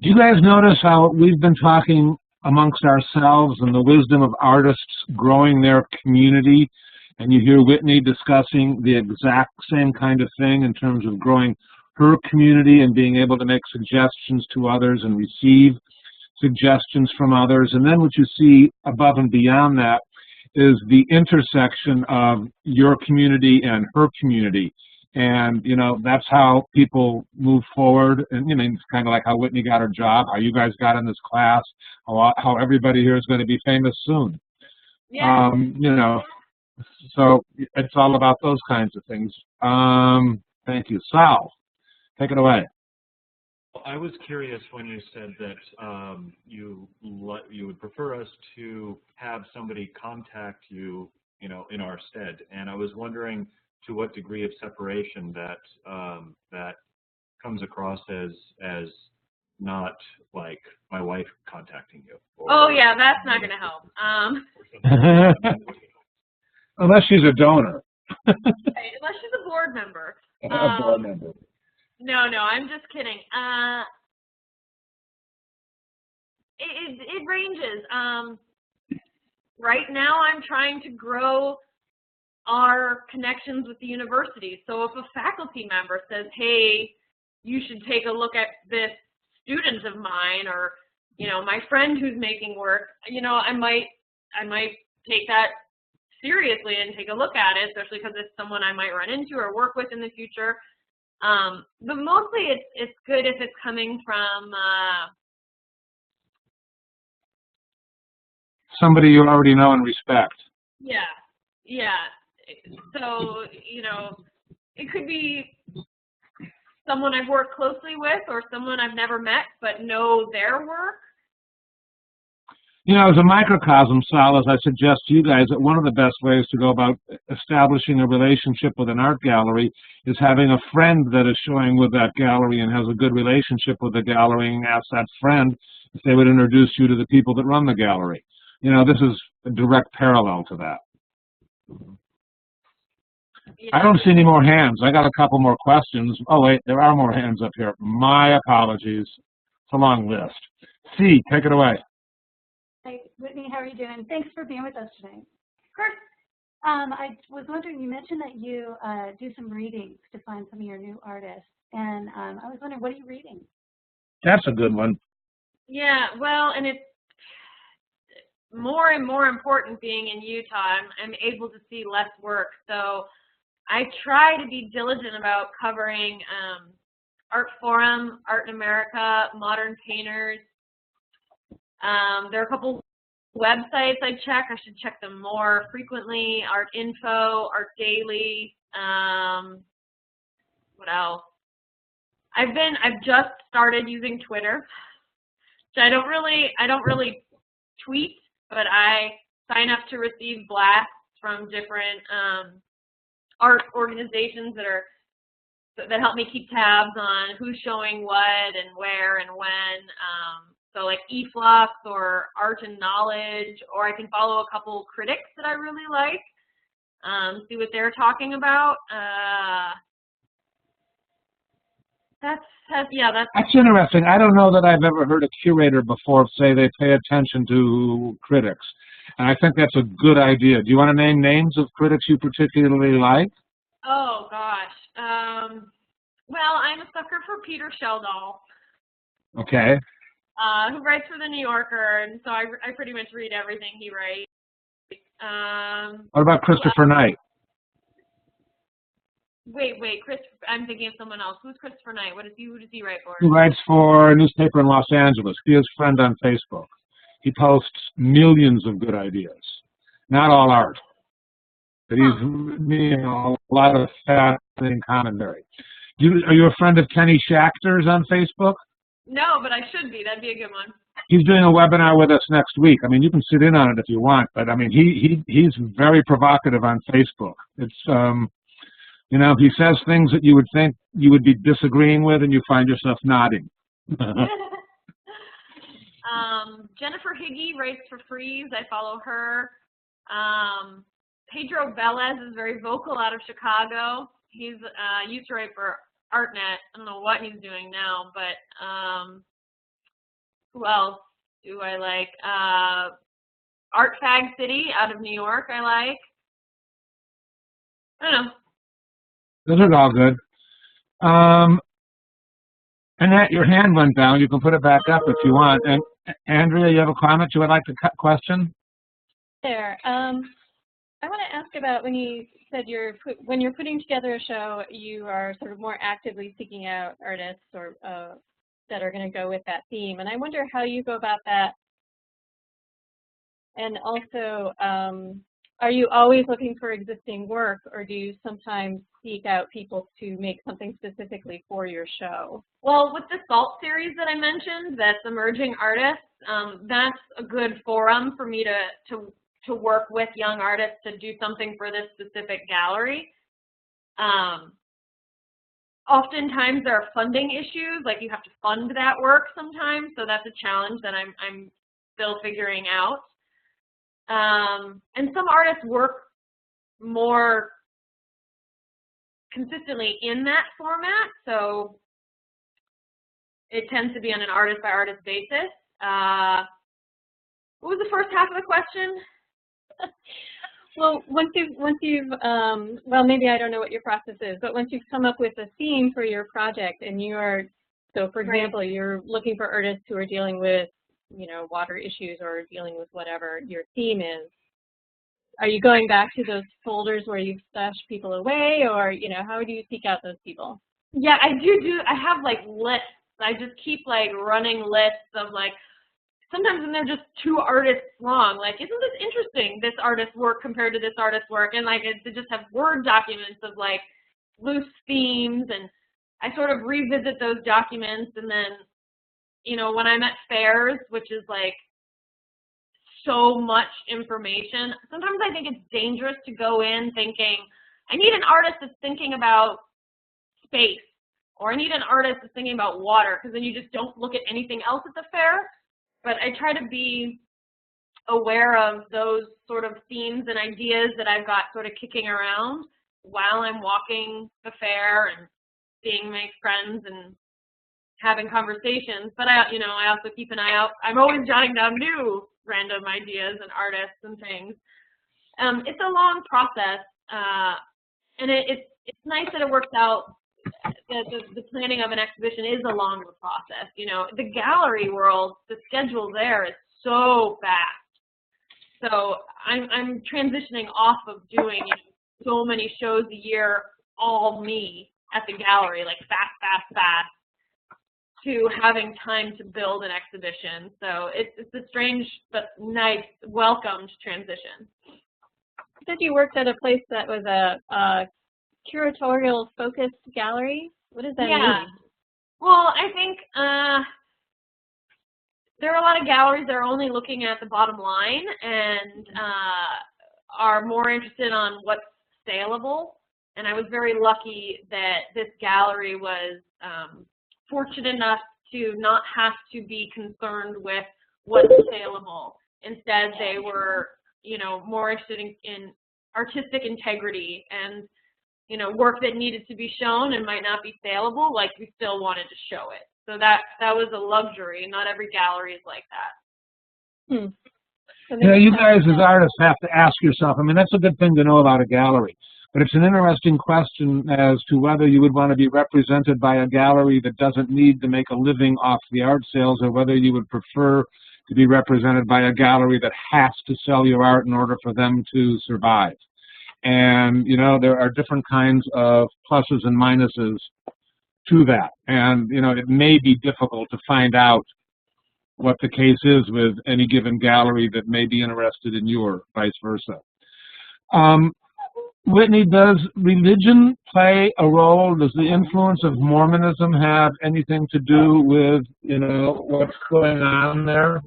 Do you guys notice how we've been talking amongst ourselves and the wisdom of artists growing their community, and you hear Whitney discussing the exact same kind of thing in terms of growing her community and being able to make suggestions to others and receive suggestions from others? And then what you see above and beyond that is the intersection of your community and her community. And, that's how people move forward. And, it's kind of like how Whitney got her job, how you guys got in this class, how everybody here is going to be famous soon. Yeah. So it's all about those kinds of things. Thank you. Sal, take it away. I was curious when you said that you would prefer us to have somebody contact you, in our stead. And I was wondering to what degree of separation that comes across as not like my wife contacting you. Oh yeah, that's not going to help. Unless she's a donor. Okay, unless she's a board member. A board member. No, I'm just kidding. It ranges. Right now I'm trying to grow our connections with the university. So if a faculty member says, hey, you should take a look at this student of mine, or, my friend who's making work, I might take that seriously and take a look at it, especially because it's someone I might run into or work with in the future. But mostly it's good if it's coming from somebody you already know and respect. Yeah. So, it could be someone I've worked closely with or someone I've never met but know their work. As a microcosm, Sal, as I suggest to you guys, that one of the best ways to go about establishing a relationship with an art gallery is having a friend that is showing with that gallery and has a good relationship with the gallery, and ask that friend if they would introduce you to the people that run the gallery. This is a direct parallel to that. you I know. don't see any more hands. I got a couple more questions. Oh, wait, there are more hands up here. My apologies. It's a long list. C, take it away. Hi, Whitney, how are you doing? Thanks for being with us today. Of course. I was wondering, you mentioned that you do some readings to find some of your new artists, and I was wondering, what are you reading? That's a good one. Yeah, well, and it's more and more important being in Utah. I'm able to see less work, so I try to be diligent about covering Art Forum, Art in America, modern painters. There are a couple websites I check. I should check them more frequently. Art Info, Art Daily. What else? I've just started using Twitter. So I don't really tweet, but I sign up to receive blasts from different art organizations that help me keep tabs on who's showing what and where and when. So like eFlux or Art and Knowledge, or I can follow a couple critics that I really like, see what they're talking about. That's interesting. I don't know that I've ever heard a curator before say they pay attention to critics. And I think that's a good idea. Do you want to name names of critics you particularly like? Oh, gosh. Well, I'm a sucker for Peter Sheldall. Okay. Who writes for the New Yorker, and so I pretty much read everything he writes. What about Christopher Knight? Wait, I'm thinking of someone else. Who's Christopher Knight? Who does he write for? He writes for a newspaper in Los Angeles. He is a friend on Facebook. He posts millions of good ideas. Not all art, but he's a lot of fascinating commentary. Are you a friend of Kenny Schachter's on Facebook? No, but I should be. That'd be a good one. He's doing a webinar with us next week. I mean, you can sit in on it if you want, but I mean, he's very provocative on Facebook. It's he says things that you would think you would be disagreeing with, and you find yourself nodding. Jennifer Higgy writes for Freeze. I follow her. Pedro Velez is very vocal out of Chicago. He's used to write for ArtNet. I don't know what he's doing now, but who else do I like? Art Fag City out of New York I like. I don't know. Those are all good. Annette, your hand went down. You can put it back up if you want. And Andrea, you have a comment you would like to question? There. I want to ask about when you said when you're putting together a show, you are sort of more actively seeking out artists or that are going to go with that theme. And I wonder how you go about that. And also, are you always looking for existing work, or do you sometimes seek out people to make something specifically for your show? Well, with the SALT series that I mentioned, that's emerging artists, that's a good forum for me to work with young artists to do something for this specific gallery. Oftentimes there are funding issues, like you have to fund that work sometimes, so that's a challenge that I'm still figuring out. And some artists work more consistently in that format, so it tends to be on an artist-by-artist basis. What was the first half of the question? Well, once you've well, maybe I don't know what your process is, but once you've come up with a theme for your project, and so for example, you're looking for artists who are dealing with, water issues or dealing with whatever your theme is, are you going back to those folders where you've stashed people away, or, how do you seek out those people? Yeah, I have like lists. I just keep like running lists of like, sometimes when they're just two artists long, like, isn't this interesting, this artist's work compared to this artist's work? And like, they just have Word documents of like loose themes, and I sort of revisit those documents. And then, when I'm at fairs, which is like so much information, sometimes I think it's dangerous to go in thinking, I need an artist that's thinking about space, or I need an artist that's thinking about water, because then you just don't look at anything else at the fair. But I try to be aware of those sort of themes and ideas that I've got sort of kicking around, while I'm walking the fair and seeing my friends and having conversations. But I also keep an eye out. I'm always jotting down new random ideas and artists and things. It's a long process, and it's nice that it works out. The planning of an exhibition is a longer process. The gallery world, the schedule there is so fast. So I'm transitioning off of doing so many shows a year, all me at the gallery, like fast, to having time to build an exhibition. So it's a strange but nice, welcomed transition. You said you worked at a place that was a curatorial focused gallery. What does that mean? Well, I think there are a lot of galleries that are only looking at the bottom line and are more interested on what's saleable. And I was very lucky that this gallery was fortunate enough to not have to be concerned with what's saleable. Instead, they were, more interested in artistic integrity and, work that needed to be shown and might not be saleable, like we still wanted to show it. So that was a luxury. Not every gallery is like that. You guys as artists have to ask yourself, that's a good thing to know about a gallery, but it's an interesting question as to whether you would want to be represented by a gallery that doesn't need to make a living off the art sales, or whether you would prefer to be represented by a gallery that has to sell your art in order for them to survive. And, there are different kinds of pluses and minuses to that. And, it may be difficult to find out what the case is with any given gallery that may be interested in you, or vice versa. Whitney, does religion play a role? Does the influence of Mormonism have anything to do with, what's going on there?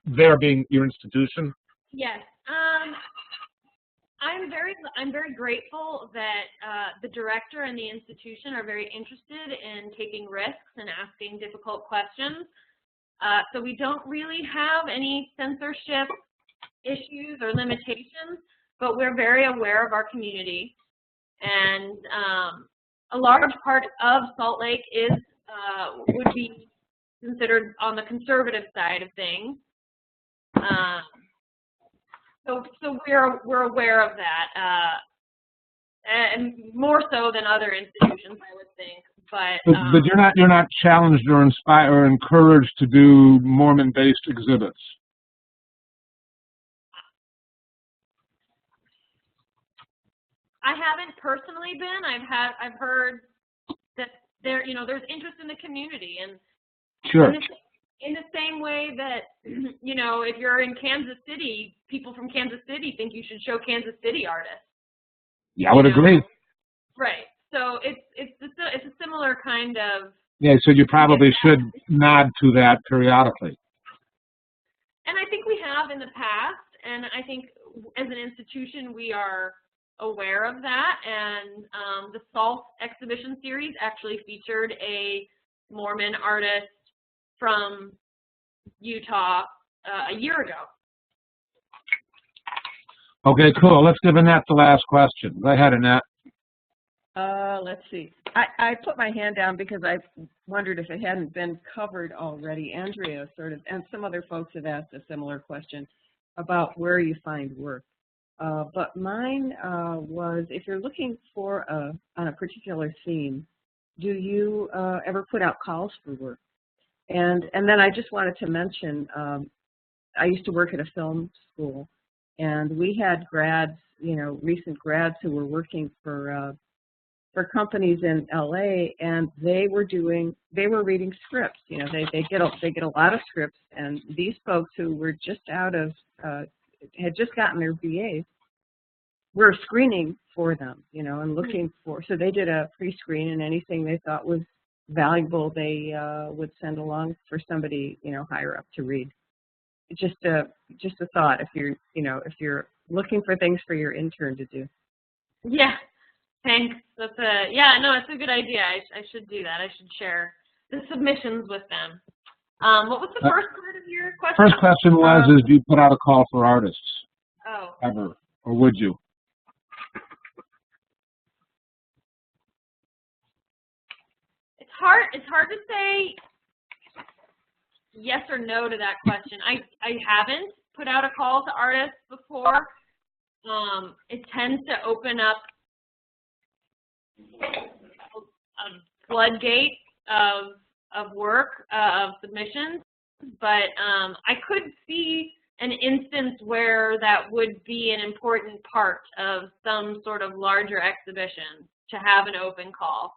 There being your institution? Yes. I'm very grateful that the director and the institution are very interested in taking risks and asking difficult questions. So we don't really have any censorship issues or limitations, but we're very aware of our community. And a large part of Salt Lake would be considered on the conservative side of things. So we're aware of that, and more so than other institutions, I would think. But you're not challenged or inspired or encouraged to do Mormon-based exhibits. I haven't personally been. I've heard that there's interest in the community, and sure. In the same way that, if you're in Kansas City, people from Kansas City think you should show Kansas City artists. Yeah, I would agree. Right. So it's a similar kind of. Yeah, so you probably should nod to that periodically. And I think we have in the past, and I think as an institution we are aware of that. And the SALT exhibition series actually featured a Mormon artist from Utah a year ago. Okay, cool. Let's give Annette the last question. Go ahead, Annette. Let's see. I put my hand down because I wondered if it hadn't been covered already. Andrea and some other folks have asked a similar question about where you find work. But mine was, if you're looking for on a particular theme, do you ever put out calls for work? And then I just wanted to mention, I used to work at a film school, and we had grads, recent grads who were working for companies in LA, and they were reading scripts. They get a lot of scripts, and these folks who were just had just gotten their BAs were screening for them, and looking for. So they did a pre-screen, and anything they thought was valuable they would send along for somebody higher up to read. Just a thought if you're looking for things for your intern to do. Yeah, thanks. It's a good idea. I should do that. I should share the submissions with them. What was the first part of your question? First question was, do you put out a call for artists? Oh. Ever, or would you? hard to say yes or no to that question. I haven't put out a call to artists before. It tends to open up a floodgate of work, of submissions, but I could see an instance where that would be an important part of some sort of larger exhibition, to have an open call.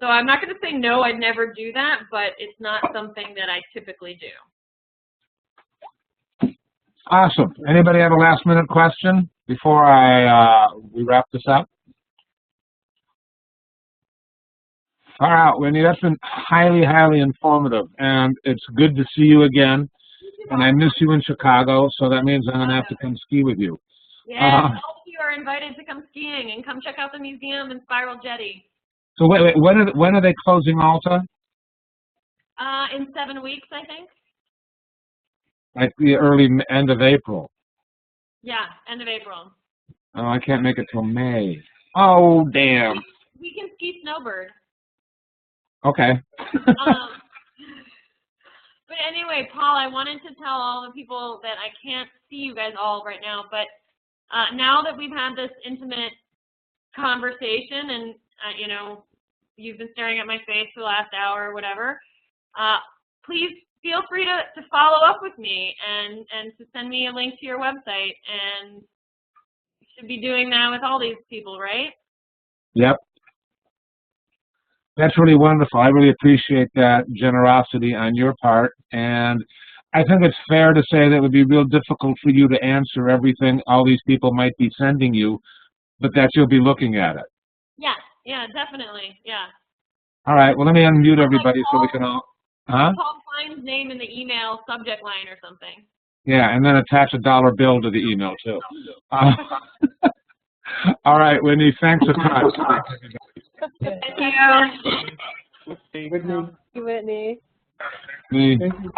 So I'm not going to say no, I'd never do that, but it's not something that I typically do. Awesome. Anybody have a last minute question before we wrap this up? All right, Whitney, that's been highly, highly informative, and it's good to see you again. And I miss you in Chicago, so that means I'm going to have to come ski with you. Yeah, all of you are invited to come skiing and come check out the museum and Spiral Jetty. So wait, when are they closing Alta? In 7 weeks, I think. Like the early end of April. Yeah, end of April. Oh, I can't make it till May. Oh, damn. We can ski snowbird. Okay. But anyway, Paul, I wanted to tell all the people that I can't see you guys all right now, but now that we've had this intimate conversation and, you know, you've been staring at my face for the last hour or whatever, please feel free to follow up with me and to send me a link to your website. And you should be doing that with all these people, right? Yep. That's really wonderful. I really appreciate that generosity on your part. And I think it's fair to say that it would be real difficult for you to answer everything all these people might be sending you, but that you'll be looking at it. Yeah, definitely, yeah. All right, well, let me unmute everybody so we can all... Huh? Paul-Klein's name in the email subject line or something. Yeah, and then attach a $1 bill to the email, too. All right, Whitney, thanks a ton. Thank you. Whitney. Whitney. Thank you.